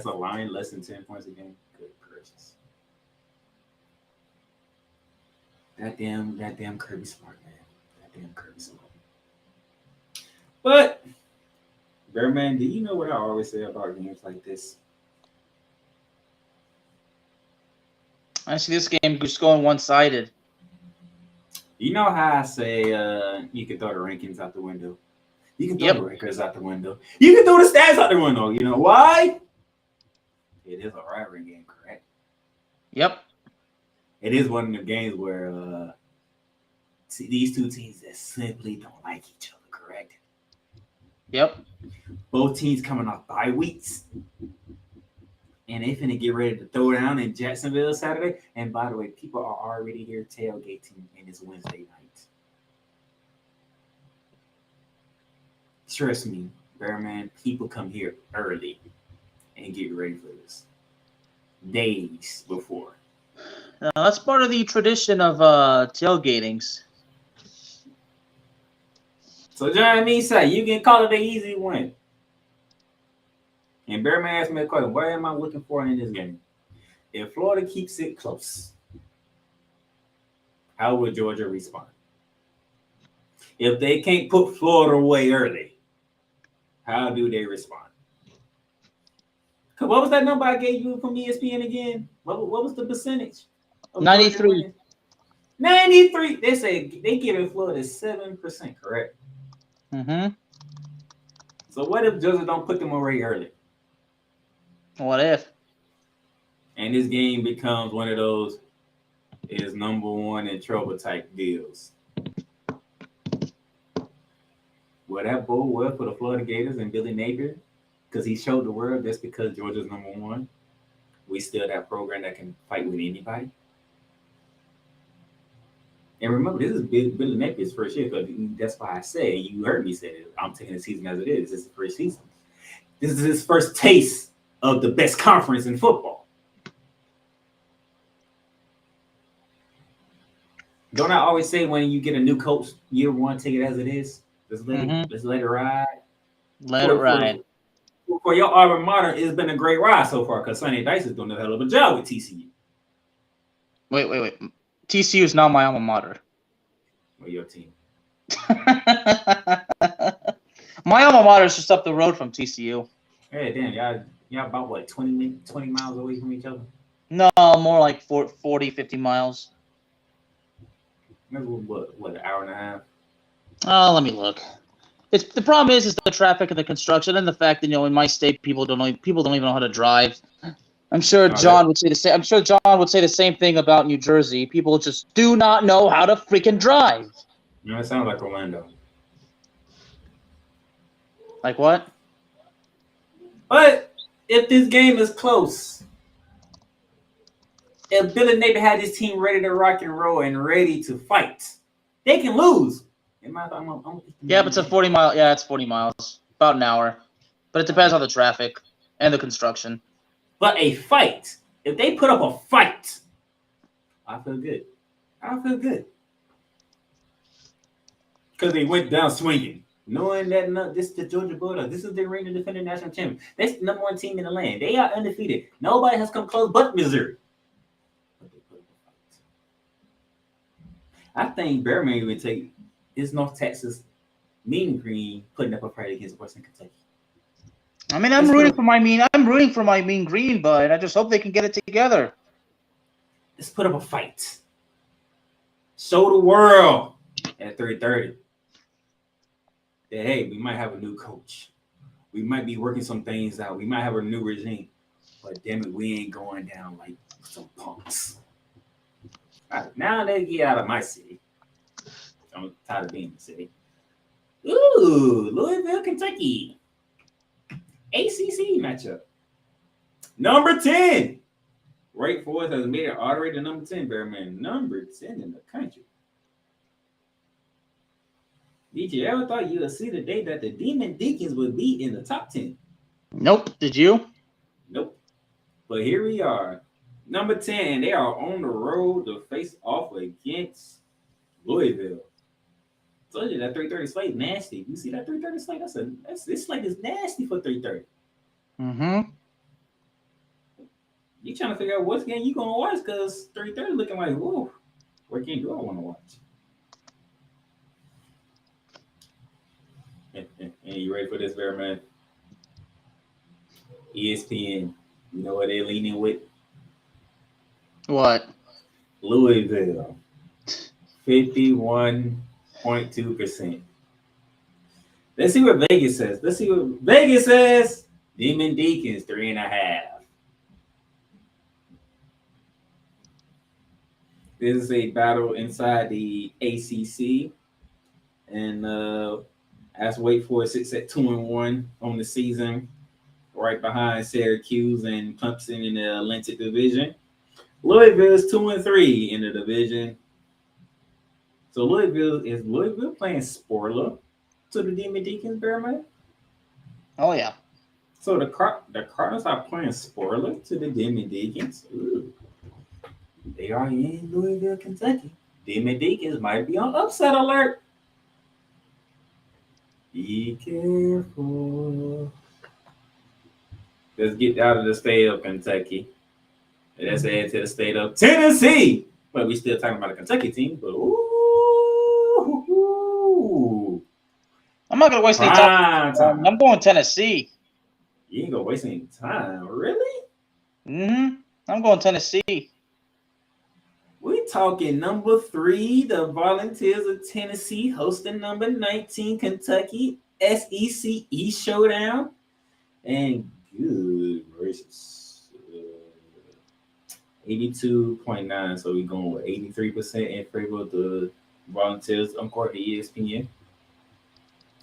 Speaker 2: allowing less than 10 points a game. Good gracious. That damn Kirby Smart, man. That damn Kirby Smart. But Bearman, do you know what I always say about games like this?
Speaker 3: I see this game just going one-sided.
Speaker 2: You know how I say you can throw the rankings out the window. You can throw the records out the window. You can throw the stats out the window. You know why? It is a rivalry game, correct?
Speaker 3: Yep.
Speaker 2: It is one of the games where these two teams that simply don't like each other, correct?
Speaker 3: Yep.
Speaker 2: Both teams coming off bye weeks. And they finna get ready to throw down in Jacksonville Saturday. And by the way, people are already here tailgating, and it's Wednesday night. Trust me, Bearman, people come here early and get ready for this. Days before.
Speaker 3: That's part of the tradition of tailgatings.
Speaker 2: So John Misa, you can call it an easy win. And Bearman asked me a question, what am I looking for in this game? If Florida keeps it close, how will Georgia respond? If they can't put Florida away early, how do they respond? What was that number I gave you from ESPN again? What was the percentage?
Speaker 3: 93.
Speaker 2: 93. They say they give it Florida 7%, correct?
Speaker 3: Mm-hmm.
Speaker 2: So what if Georgia don't put them away early?
Speaker 3: What if?
Speaker 2: And this game becomes one of those is number one in trouble type deals. Will that bode well for the Florida Gators and Billy Napier? Because he showed the world that's because Georgia's number one. We still that program that can fight with anybody. And remember, this is Billy Napier's first year. Because that's why I say, you heard me say it, I'm taking the season as it is. This is the first season. This is his first taste of the best conference in football. Don't I always say when you get a new coach, year one, take it as it is? Let's let it ride.
Speaker 3: Let it ride.
Speaker 2: For your alma mater, it's been a great ride so far because Sonny Dice is doing a hell of a job with TCU.
Speaker 3: Wait. TCU is not my alma mater.
Speaker 2: Well, your team.
Speaker 3: My alma mater is just up the road from TCU.
Speaker 2: Hey, damn, y'all about what, 20 miles away from each other?
Speaker 3: No, more like 40, 50 miles.
Speaker 2: Maybe what, an hour and a half?
Speaker 3: Oh, let me look. The problem is the traffic and the construction and the fact that in my state people don't even know how to drive. I'm sure John would say the same. I'm sure John would say the same thing about New Jersey. People just do not know how to freaking drive.
Speaker 2: It sounds like Orlando.
Speaker 3: Like what?
Speaker 2: But if this game is close, if Billy Napier had his team ready to rock and roll and ready to fight, they can lose.
Speaker 3: Yeah, but it's a 40 mile. Yeah, it's 40 miles, about an hour. But it depends on the traffic and the construction.
Speaker 2: But a fight, if they put up a fight, I feel good. Because they went down swinging, knowing that this is the Georgia Bulldogs. This is the reigning defending national champion. That's the number one team in the land. They are undefeated. Nobody has come close but Missouri. But they put up a fight. I think Bearman would take this North Texas Mean Green putting up a fight against Western Kentucky.
Speaker 3: I mean, I'm rooting for my Mean Green, but I just hope they can get it together.
Speaker 2: Let's put up a fight. Show the world at 3:30 that, hey, we might have a new coach. We might be working some things out. We might have a new regime. But damn it, we ain't going down like some punks. All right, now they get out of my city. I'm tired of being in the city. Ooh, Louisville, Kentucky. ACC matchup. Number 10. Wake Forest has made it all the way to number 10, Bearman. Number 10 in the country. Did you ever thought you would see the day that the Demon Deacons would be in the top 10?
Speaker 3: Nope. Did you?
Speaker 2: Nope. But here we are. Number 10. They are on the road to face off against Louisville. Told you that 330 slate nasty. You see that 330 slate? This slate is nasty for 330.
Speaker 3: Mm-hmm.
Speaker 2: You trying to figure out what game you gonna watch because 330 looking like, whoa, what game do I want to watch? And you ready for this, Bear Man? ESPN. You know what they're leaning with?
Speaker 3: What?
Speaker 2: Louisville. 51.2%. Let's see what Vegas says. Vegas says. Demon Deacons 3.5. This is a battle inside the ACC, and as Wake Forest sits at 2-1 on the season, right behind Syracuse and Clemson in the Atlantic Division. Louisville is 2-3 in the division. So Louisville playing spoiler to the Demon Deacons, Bearman?
Speaker 3: Oh yeah.
Speaker 2: So the Cardinals are playing spoiler to the Demon Deacons. Ooh. They are in Louisville, Kentucky. Demon Deacons might be on upset alert. Be careful. Let's get out of the state of Kentucky. Let's head to the state of Tennessee. But we still talking about a Kentucky team. But ooh.
Speaker 3: I'm not gonna waste any time. I'm going Tennessee.
Speaker 2: You ain't gonna waste any time, really?
Speaker 3: Mm-hmm. I'm going Tennessee.
Speaker 2: We're talking number 3, the Volunteers of Tennessee, hosting number 19, Kentucky, SEC East Showdown. And good gracious, 82.9. So we're going with 83% in favor of the Volunteers. I'm according to ESPN.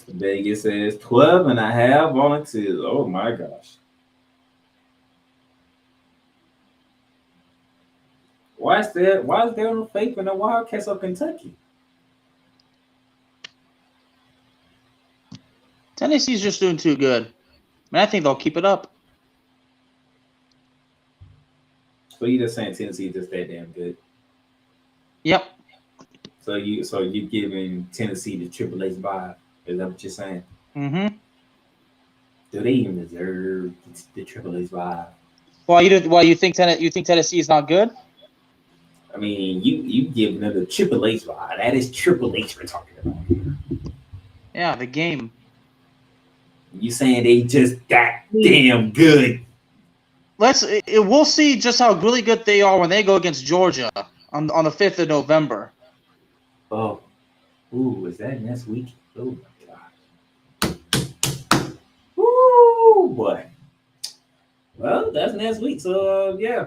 Speaker 2: Vegas says 12.5 Volunteers. Oh my gosh. Why is there no faith in the Wildcats of Kentucky?
Speaker 3: Tennessee's just doing too good. I think they'll keep it up.
Speaker 2: So you just saying Tennessee is just that damn good?
Speaker 3: Yep.
Speaker 2: So you giving Tennessee the Triple H vibe? Is that what you're saying?
Speaker 3: Mm-hmm.
Speaker 2: Do they even deserve the Triple H vibe?
Speaker 3: Why you think Tennessee is not good?
Speaker 2: I mean, you giving them the Triple H vibe. That is Triple H we're talking about here.
Speaker 3: Yeah, the game.
Speaker 2: You saying they just that damn good?
Speaker 3: We'll see just how really good they are when they go against Georgia on the 5th of November.
Speaker 2: Oh, ooh, is that next week? Oh my gosh. Ooh, boy. Well, that's next week. So yeah.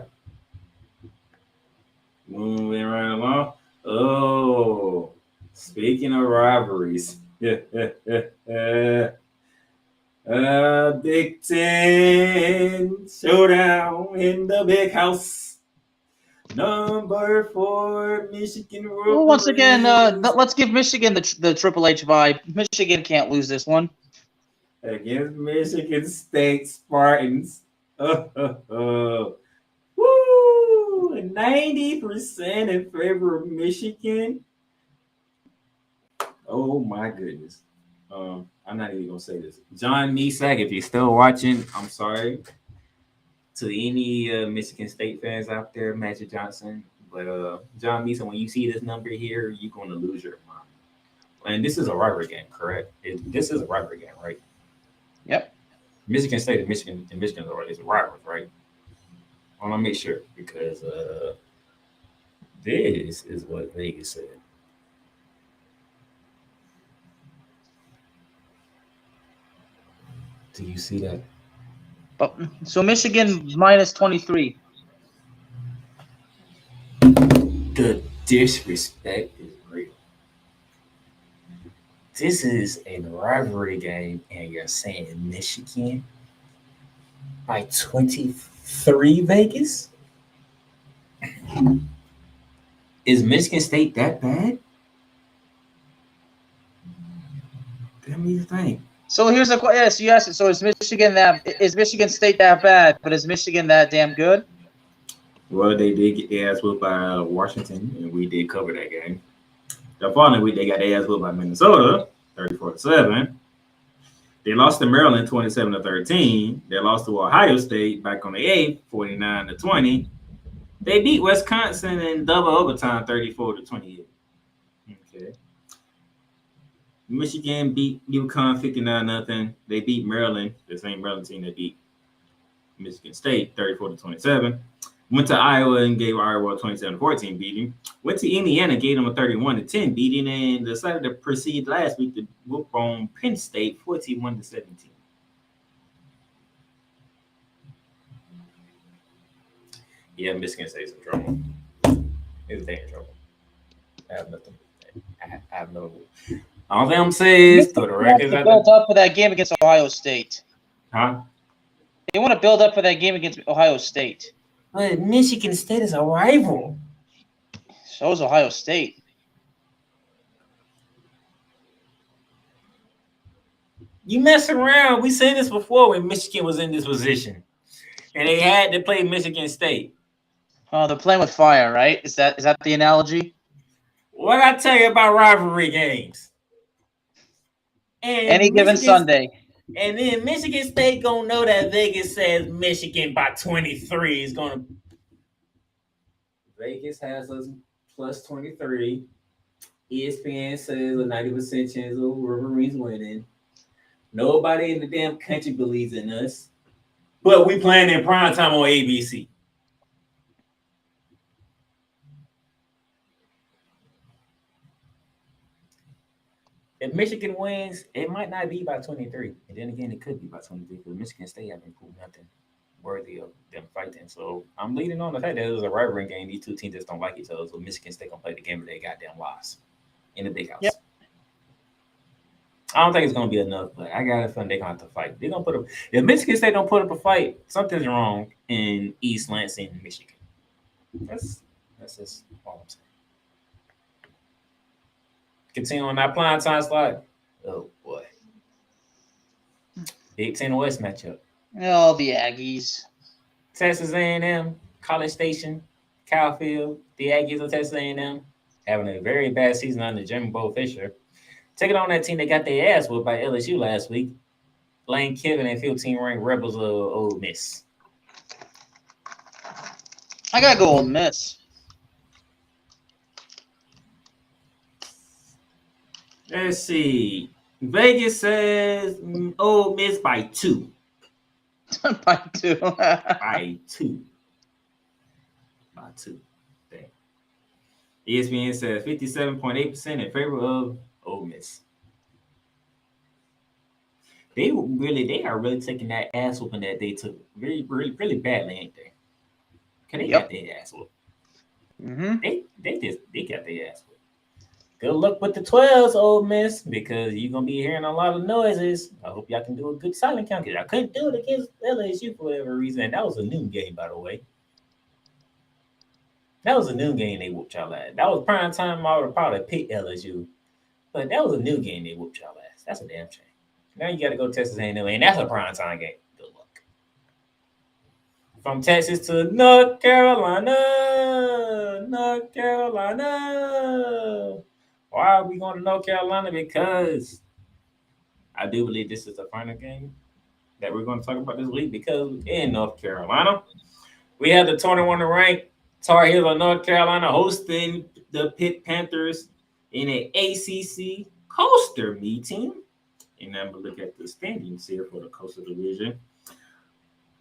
Speaker 2: Moving right along. Oh, speaking of rivalries. Big Ten showdown in the big house. Number 4, Michigan.
Speaker 3: Well, once again, let's give Michigan the Triple H vibe. Michigan can't lose this one.
Speaker 2: Against Michigan State Spartans. Woo! 90% in favor of Michigan. Oh my goodness. I'm not even gonna say this. John Mesak, if you're still watching, I'm sorry. To any Michigan State fans out there, Magic Johnson. But John Mesak, when you see this number here, you're gonna lose your mind. And this is a rivalry game, correct? This is a rivalry game, right?
Speaker 3: Yep.
Speaker 2: Michigan State and Michigan is rivals, right? I want to make sure because this is what Vegas said. Do you see that?
Speaker 3: So Michigan minus 23.
Speaker 2: The disrespect is real. This is a rivalry game, and you're saying Michigan by 23, Vegas? Is Michigan State that bad? Let me think.
Speaker 3: So here's the question. Yes, you asked it. So is Michigan State that bad? But is Michigan that damn good?
Speaker 2: Well, they did get their ass whooped by Washington, and we did cover that game. The following week, they got their ass whooped by Minnesota, 34-7. They lost to Maryland, 27-13. They lost to Ohio State back on the 8th, 49-20. They beat Wisconsin in double overtime, 34-28. Okay. Michigan beat UConn 59-0. They beat Maryland, the same Maryland team that beat Michigan State 34-27. Went to Iowa and gave Iowa a 27-14 beating. Went to Indiana, gave them a 31-10 beating, and decided to proceed last week to whoop on Penn State 41-17. Yeah, Michigan State's in trouble. It's they in trouble. I have nothing. I have no. All thing I'm saying is, throw the records out
Speaker 3: build up for that game against Ohio State.
Speaker 2: Huh?
Speaker 3: They want to build up for that game against Ohio State.
Speaker 2: But Michigan State is a rival.
Speaker 3: So is Ohio State.
Speaker 2: You mess around. We said this before when Michigan was in this position, and they had to play Michigan State.
Speaker 3: Oh, they're playing with fire, right? Is that the analogy?
Speaker 2: What I tell you about rivalry games? And
Speaker 3: Any given Sunday.
Speaker 2: And then Michigan State gonna know that Vegas says Michigan by 23 is gonna. Vegas has us plus 23. ESPN says a 90% chance of Wolverines winning. Nobody in the damn country believes in us, but we playing in prime time on ABC. If Michigan wins, it might not be by 23. And then again, it could be by 23 because Michigan State haven't proved nothing worthy of them fighting. So I'm leading on the fact that it was a rivalry game. These two teams just don't like each other. So Michigan State going to play the game of their goddamn lives in the big house.
Speaker 3: Yep.
Speaker 2: I don't think it's going to be enough, but I got a feeling they're going to have to fight. They're going to put up. If Michigan State don't put up a fight, something's wrong in East Lansing, Michigan. That's just all I'm saying. Continue on that prime time slide. Oh boy. Big Ten West matchup.
Speaker 3: Oh, the Aggies.
Speaker 2: Texas A&M, College Station, Calfield. The Aggies of Texas A&M having a very bad season under Jim Bo Fisher. Taking on that team that got their ass whooped by LSU last week. Lane Kiffin and 15th-ranked Rebels of Ole Miss.
Speaker 3: I gotta go Ole Miss.
Speaker 2: Let's see. Vegas says Ole Miss by 2.
Speaker 3: By 2.
Speaker 2: By 2. By 2. Dang. ESPN says 57.8% in favor of Ole Miss. They are really taking that ass whooping that they took really badly, ain't they? Cause they got their ass whooped.
Speaker 3: Mm-hmm.
Speaker 2: They got their ass whooped. Good luck with the 12s, Ole Miss, because you're going to be hearing a lot of noises. I hope y'all can do a good silent count, because I couldn't do it against LSU for whatever reason. And that was a noon game, by the way. That was a noon game they whooped y'all ass. That was prime time. I would have probably picked LSU. But that was a noon game they whooped y'all ass. That's a damn shame. Now you got to go Texas A&M, and that's a prime time game. Good luck. From Texas to North Carolina. Why are we going to North Carolina? Because I do believe this is the final game that we're going to talk about this week, because in North Carolina, we have the 21st-ranked Tar Heels of North Carolina hosting the Pitt Panthers in an ACC Coastal meeting. And I'm going to look at the standings here for the Coastal Division.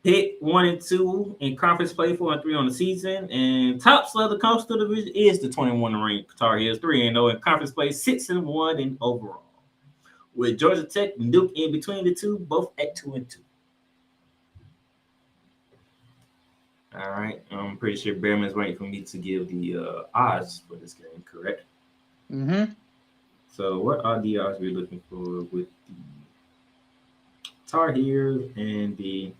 Speaker 2: Pitt 1-2 in conference play, 4-3 on the season, and tops of the Coastal Division is the 21st-ranked Tar Heels, 3-0 in conference play, 6-1 in overall. With Georgia Tech and Duke in between the two, both at 2-2. All right, I'm pretty sure Behrman's waiting for me to give the odds for this game, correct?
Speaker 3: Mm-hmm.
Speaker 2: So what are the odds we're looking for with the Tar Heels and the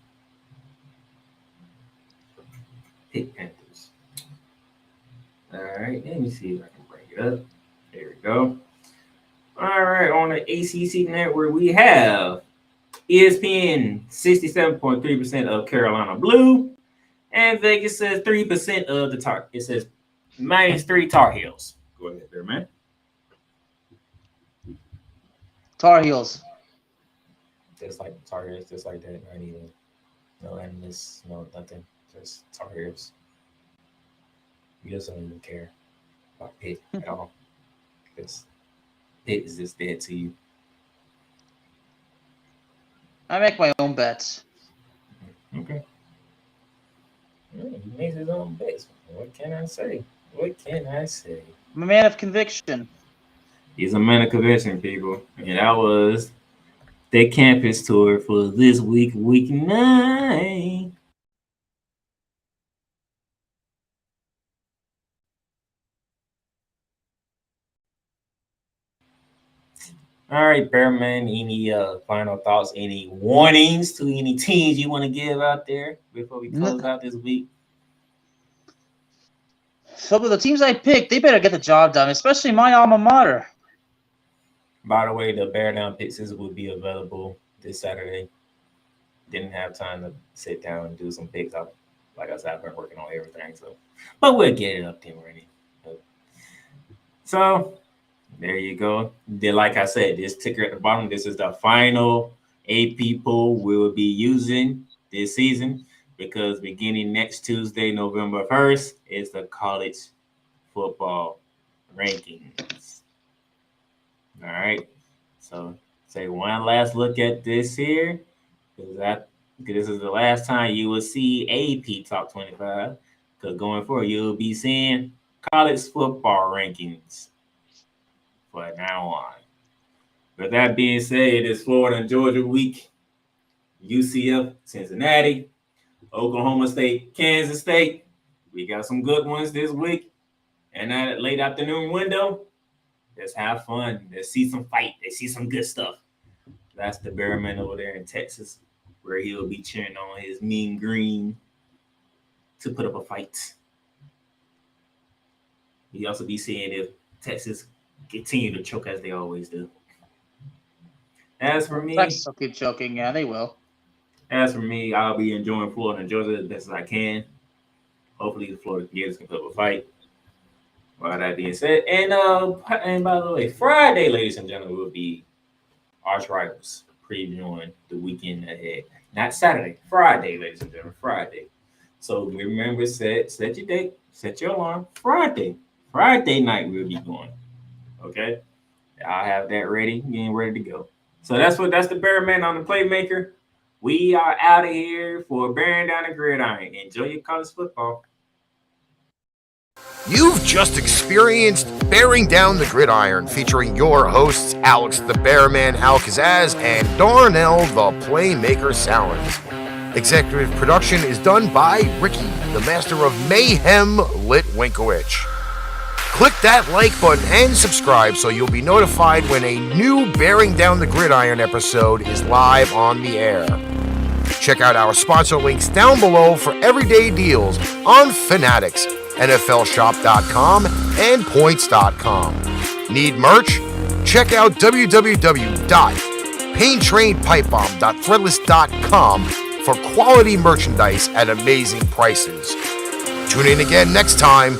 Speaker 2: Pitt Panthers? All right, let me see if I can bring it up. There we go. All right, on the ACC network, we have ESPN 67.3% of Carolina Blue, and Vegas says 3% of the Tar. It says -3 Tar Heels. Go ahead there, man.
Speaker 3: Tar Heels.
Speaker 2: Just like Tar Heels, just like that. Not even no animus, no nothing. Just Tar Heels. He doesn't even care about Pitt at all. Because Pitt is just dead to you.
Speaker 3: I make my own bets.
Speaker 2: Okay. Yeah, he makes his own bets. What can I say?
Speaker 3: I'm a man of conviction.
Speaker 2: He's a man of conviction, people. And that was the campus tour for this week, week 9. All right, Bearman, any final thoughts, any warnings to any teams you want to give out there before we close out this week?
Speaker 3: Some of the teams I picked, they better get the job done, especially my alma mater.
Speaker 2: By the way, the Bear Down Pixels will be available this Saturday. Didn't have time to sit down and do some picks. Like I said, I've been working on everything, but we'll get it up there ready. So there you go. Then, like I said, this ticker at the bottom, this is the final AP poll we will be using this season because beginning next Tuesday, November 1st, is the college football rankings. All right. So take one last look at this here because this is the last time you will see AP Top 25 because going forward, you'll be seeing college football rankings. But now on. With that being said, it is Florida and Georgia week. UCF, Cincinnati, Oklahoma State, Kansas State. We got some good ones this week. And that late afternoon window, let's have fun. Let's see some fight. Let's see some good stuff. That's the Bearman over there in Texas, where he'll be cheering on his mean green to put up a fight. He also be seeing if Texas continue to choke as they always do. As for me,
Speaker 3: Texas will keep choking. Yeah, they will.
Speaker 2: As for me, I'll be enjoying Florida and Georgia as best as I can. Hopefully, the Florida Gators can put up a fight. Well, that being said, and by the way, Friday, ladies and gentlemen, will be arch rivals previewing the weekend ahead. Not Saturday, Friday, ladies and gentlemen, Friday. So remember, set your date, set your alarm. Friday night we'll be going. Okay, I'll have that ready, getting ready to go. So that's the Bearman on the Playmaker. We are out of here for Bearing Down the Gridiron. Enjoy your college football.
Speaker 1: You've just experienced Bearing Down the Gridiron, featuring your hosts Alex the Bearman Al-Kazzaz and Darnell the Playmaker Sallins. Executive production is done by Ricky, the master of Mayhem Litwinkowich. Click that like button and subscribe so you'll be notified when a new Bearing Down the Gridiron episode is live on the air. Check out our sponsor links down below for everyday deals on Fanatics, NFLshop.com, and Points.com. Need merch? Check out www.paintrainpipebomb.threadless.com for quality merchandise at amazing prices. Tune in again next time